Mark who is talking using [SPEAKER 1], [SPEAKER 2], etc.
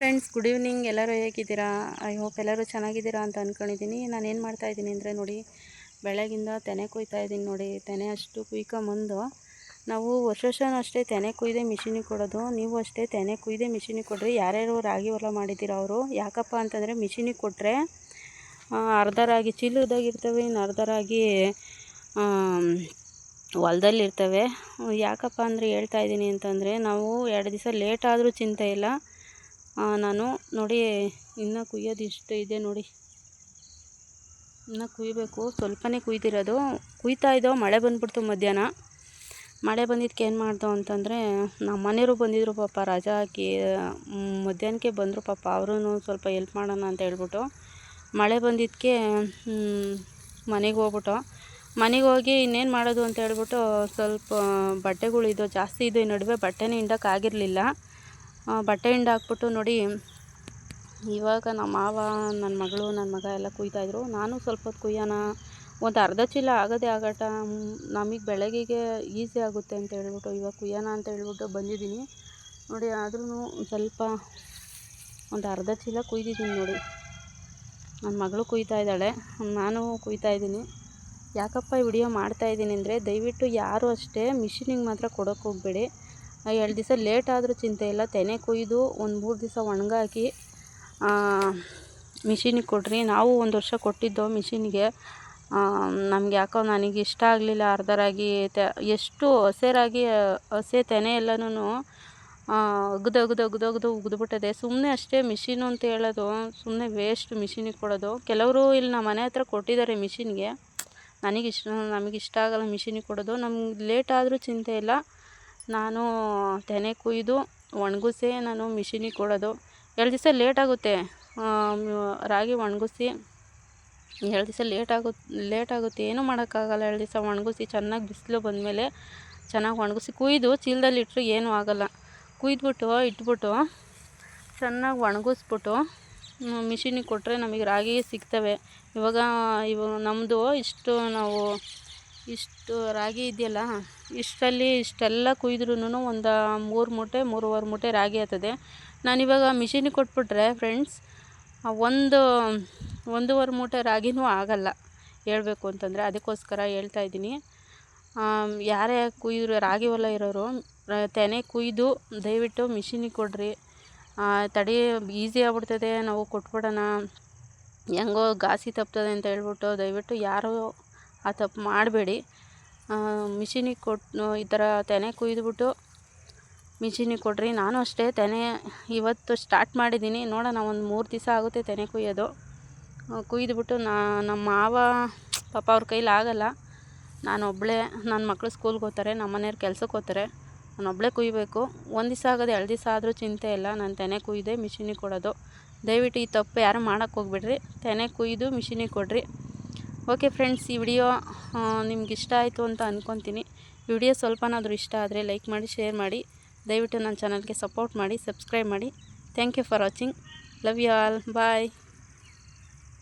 [SPEAKER 1] Friends, good evening. ಎಲ್ಲರೂ ಹೇಗಿದ್ದೀರಾ? I hope ಎಲ್ಲರೂ ಚೆನ್ನಾಗಿದ್ದೀರಾ ಅಂತ ಅಂದ್ಕೊಂಡಿದ್ದೀನಿ. ನಾನೇನು ಮಾಡ್ತಾಯಿದ್ದೀನಿ ಅಂದರೆ ನೋಡಿ, ಬೆಳಗಿಂದ ತೆನೆ ಕುಯ್ತಾ ಇದ್ದೀನಿ ನೋಡಿ. ತೆನೆ ಅಷ್ಟು ಕುಯ್ಕೊಂಬಂದು ನಾವು ವರ್ಷನೂ ಅಷ್ಟೇ ತೆನೆ ಕುಯ್ದೆ ಮಿಷಿನಿಗೆ ಕೊಡೋದು. ನೀವು ಅಷ್ಟೇ ತೆನೆ ಕುಯ್ದೆ ಮಿಷಿನಿಗೆ ಕೊಡ್ರಿ. ಯಾರ್ಯಾರು ರಾಗಿ ಹೊಲ ಮಾಡಿದ್ದೀರೋ ಅವರು. ಯಾಕಪ್ಪ ಅಂತಂದರೆ ಮಿಷಿನಿಗೆ ಕೊಟ್ಟರೆ ಅರ್ಧ ರಾಗಿ ಚೀಲದಾಗಿರ್ತವೆ, ಇನ್ನು ಅರ್ಧ ರಾಗಿ ಹೊಲದಲ್ಲಿರ್ತವೆ. ಯಾಕಪ್ಪ ಅಂದರೆ ಹೇಳ್ತಾ ಇದ್ದೀನಿ ಅಂತಂದರೆ, ನಾವು 2 ದಿವಸ ಲೇಟ್ ಆದರೂ ಚಿಂತೆ ಇಲ್ಲ. ನಾನು ನೋಡಿ ಇನ್ನೂ ಕುಯ್ಯೋದು ಇಷ್ಟು ಇದೆ ನೋಡಿ, ಇನ್ನೂ ಕುಯ್ಬೇಕು. ಸ್ವಲ್ಪನೇ ಕುಯ್ದಿರೋದು. ಕುಯ್ತಾ ಇದ್ದೋ, ಮಳೆ ಬಂದುಬಿಡ್ತು ಮಧ್ಯಾಹ್ನ. ಮಳೆ ಬಂದಿದ್ದಕ್ಕೆ ಏನು ಮಾಡ್ದೋ ಅಂತಂದರೆ, ನಮ್ಮ ಮನೆಯವರು ಬಂದಿದ್ದರು ಪಾಪ, ರಜಾ ಹಾಕಿ ಮಧ್ಯಾಹ್ನಕ್ಕೆ ಬಂದರು ಪಾಪ. ಅವರೂ ಸ್ವಲ್ಪ ಹೆಲ್ಪ್ ಮಾಡೋಣ ಅಂತ ಹೇಳ್ಬಿಟ್ಟು ಮಳೆ ಬಂದಿದ್ದಕ್ಕೆ ಮನೆಗೆ ಹೋಗ್ಬಿಟ್ಟು ಮನೆಗೆ ಹೋಗಿ ಇನ್ನೇನು ಮಾಡೋದು ಅಂತ ಹೇಳ್ಬಿಟ್ಟು ಸ್ವಲ್ಪ ಬಟ್ಟೆಗಳಿದ್ದು ಜಾಸ್ತಿ ಇದು. ಈ ನಡುವೆ ಬಟ್ಟೆನೇ ಹಿಂಡೋಕ್ಕಾಗಿರಲಿಲ್ಲ. ಬಟ್ಟೆ ಹಿಂಡಾಕ್ಬಿಟ್ಟು ನೋಡಿ, ಇವಾಗ ನಮ್ಮ ಮಾವ, ನನ್ನ ಮಗಳು, ನನ್ನ ಮಗ ಎಲ್ಲ ಕುಯ್ತಾಯಿದ್ರು. ನಾನು ಸ್ವಲ್ಪ ಹೊತ್ತು ಕುಯ್ಯೋಣ, ಒಂದು ಅರ್ಧ ಚೀಲ ಆಗೋದೇ ಆಗಟ, ನಮಗೆ ಬೆಳಗ್ಗೆಗೆ ಈಸಿ ಆಗುತ್ತೆ ಅಂತ ಹೇಳ್ಬಿಟ್ಟು ಇವಾಗ ಕುಯ್ಯೋಣ ಅಂತ ಹೇಳ್ಬಿಟ್ಟು ಬಂದಿದ್ದೀನಿ ನೋಡಿ. ಆದ್ರೂ ಸ್ವಲ್ಪ ಒಂದು ಅರ್ಧ ಚೀಲ ಕುಯ್ದಿದ್ದೀನಿ ನೋಡಿ. ನನ್ನ ಮಗಳು ಕುಯ್ತಾ ಇದ್ದಾಳೆ, ನಾನು ಕುಯ್ತಾ ಇದ್ದೀನಿ. ಯಾಕಪ್ಪ ಈ ವಿಡಿಯೋ ಮಾಡ್ತಾಯಿದ್ದೀನಿ ಅಂದರೆ, ದಯವಿಟ್ಟು ಯಾರು ಅಷ್ಟೇ ಮಿಷಿನಿಗೆ ಮಾತ್ರ ಕೊಡೋಕ್ಕೆ ಹೋಗಬೇಡಿ. 2 ದಿವಸ ಲೇಟ್ ಆದರೂ ಚಿಂತೆ ಇಲ್ಲ. ತೆನೆ ಕೊಯ್ದು ಒಂದು 3 ದಿವಸ ಒಣಗಾಕಿ ಮಿಷಿನಿಗೆ ಕೊಡ್ರಿ. ನಾವು ಒಂದು ವರ್ಷ ಕೊಟ್ಟಿದ್ದೋ ಮಿಷಿನಿಗೆ. ನಮ್ಗೆ ಯಾಕೋ ನನಗೆ ಇಷ್ಟ ಆಗಲಿಲ್ಲ. ಅರ್ಧ ರಾಗಿ ಎಷ್ಟು ಹಸೆ ತೆನೆ ಎಲ್ಲನೂ ಅಗ್ದು ಉಗಿದ್ಬಿಟ್ಟದೆ. ಸುಮ್ಮನೆ ಅಷ್ಟೇ ಮಿಷಿನು ಅಂತ ಹೇಳೋದು, ಸುಮ್ಮನೆ ವೇಸ್ಟ್ ಮಿಷಿನಿಗೆ ಕೊಡೋದು. ಕೆಲವರು ಇಲ್ಲಿ ನಮ್ಮ ಮನೆ ಹತ್ರ ಕೊಟ್ಟಿದ್ದಾರೆ ಮಿಷಿನ್ಗೆ. ನಮಗಿಷ್ಟ ಆಗಲ್ಲ ಮಿಷಿನಿಗೆ ಕೊಡೋದು. ನಮ್ಗೆ ಲೇಟ್ ಆದರೂ ಚಿಂತೆ ಇಲ್ಲ. ನಾನು ತೆನೆ ಕುಯ್ದು ಒಣಗಿಸಿ ನಾನು ಮಿಷಿನಿಗೆ ಕೊಡೋದು. 2 ದಿವಸ ಲೇಟಾಗುತ್ತೆ ರಾಗಿ ಒಣಗಿಸಿ. 2 ದಿವಸ ಲೇಟಾಗುತ್ತೆ, ಏನೂ ಮಾಡೋಕ್ಕಾಗಲ್ಲ. 2 ದಿವಸ ಒಣಗಿಸಿ ಚೆನ್ನಾಗಿ ಬಿಸಿಲು ಬಂದಮೇಲೆ ಚೆನ್ನಾಗಿ ಒಣಗಿಸಿ ಕುಯ್ದು ಚೀಲದಲ್ಲಿ ಇಟ್ಟರು ಏನೂ ಆಗೋಲ್ಲ. ಕುಯ್ದುಬಿಟ್ಟು ಇಟ್ಬಿಟ್ಟು ಚೆನ್ನಾಗಿ ಒಣಗಿಸ್ಬಿಟ್ಟು ಮಿಷಿನಿಗೆ ಕೊಟ್ಟರೆ ನಮಗೆ ರಾಗಿ ಸಿಗ್ತವೆ. ಇವಾಗ ನಮ್ಮದು ಇಷ್ಟು ರಾಗಿ ಇದೆಯಲ್ಲ, ಇಷ್ಟೆಲ್ಲ ಕುಯ್ದ್ರೂ ಒಂದು 3 ಮೂಟೆ 3.25 ಮೂಟೆ ರಾಗಿ ಆಗ್ತದೆ. ನಾನಿವಾಗ ಮಿಷಿನಿಗೆ ಕೊಟ್ಬಿಟ್ರೆ ಫ್ರೆಂಡ್ಸ್, 1.25 ಮೂಟೆ ರಾಗಿನೂ ಆಗಲ್ಲ ಹೇಳಬೇಕು ಅಂತಂದರೆ. ಅದಕ್ಕೋಸ್ಕರ ಹೇಳ್ತಾ ಇದ್ದೀನಿ, ಯಾರೇ ಕುಯ್ದ್ರು ರಾಗಿ ಹೊಲ ಇರೋರು ತೆನೆ ಕುಯ್ದು ದಯವಿಟ್ಟು ಮಿಷಿನಿಗೆ ಕೊಡ್ರಿ. ತಡಿ ಈಸಿ ಆಗ್ಬಿಡ್ತದೆ, ನಾವು ಕೊಟ್ಬಿಡೋಣ, ಹೆಂಗೋ ಗಾಸಿ ತಪ್ತದೆ ಅಂತ ಹೇಳ್ಬಿಟ್ಟು ದಯವಿಟ್ಟು ಯಾರೂ ಆ ತಪ್ಪು ಮಾಡಬೇಡಿ. ಮಿಷಿನಿಗೆ ಈ ಥರ ತೆನೆ ಕುಯ್ದುಬಿಟ್ಟು ಮಿಷಿನಿಗೆ ಕೊಡ್ರಿ. ನಾನು ಅಷ್ಟೇ ತೆನೆ ಇವತ್ತು ಸ್ಟಾರ್ಟ್ ಮಾಡಿದ್ದೀನಿ. ನೋಡೋಣ, ಒಂದು 3 ದಿವಸ ಆಗುತ್ತೆ ತೆನೆ ಕುಯ್ಯೋದು. ಕುಯ್ದುಬಿಟ್ಟು ನಮ್ಮ ಮಾವ ಪಾಪ ಅವ್ರ ಕೈಲಿ ಆಗಲ್ಲ. ನಾನೊಬ್ಬಳೇ, ನನ್ನ ಮಕ್ಕಳು ಸ್ಕೂಲ್ಗೆ ಹೋಗ್ತಾರೆ, ನಮ್ಮ ಮನೆಯವ್ರು ಕೆಲ್ಸಕ್ಕೆ ಹೋಗ್ತಾರೆ, ನಾನೊಬ್ಬಳೇ ಕುಯ್ಬೇಕು. 1 ದಿವಸ ಆಗೋದು 2 ದಿವಸ ಆದರೂ ಚಿಂತೆ ಇಲ್ಲ. ನಾನು ತೆನೆ ಕುಯ್ದೆ ಮಿಷಿನಿಗೆ ಕೊಡೋದು. ದಯವಿಟ್ಟು ಈ ತಪ್ಪು ಯಾರು ಮಾಡೋಕ್ಕೆ ಹೋಗ್ಬಿಡ್ರಿ. ತೆನೆ ಕುಯ್ದು ಮಿಷಿನಿಗೆ ಕೊಡ್ರಿ. ಓಕೆ ಫ್ರೆಂಡ್ಸ್, ಈ ವಿಡಿಯೋ ನಿಮ್ಗೆ ಇಷ್ಟ ಆಯಿತು ಅಂತ ಅಂದ್ಕೊತೀನಿ. ವಿಡಿಯೋ ಸ್ವಲ್ಪನಾದರೂ ಇಷ್ಟ ಆದರೆ ಲೈಕ್ ಮಾಡಿ, ಶೇರ್ ಮಾಡಿ. ದಯವಿಟ್ಟು ನನ್ನ ಚಾನಲ್ಗೆ ಸಪೋರ್ಟ್ ಮಾಡಿ, ಸಬ್ಸ್ಕ್ರೈಬ್ ಮಾಡಿ. Thank you for watching. Love you all. Bye.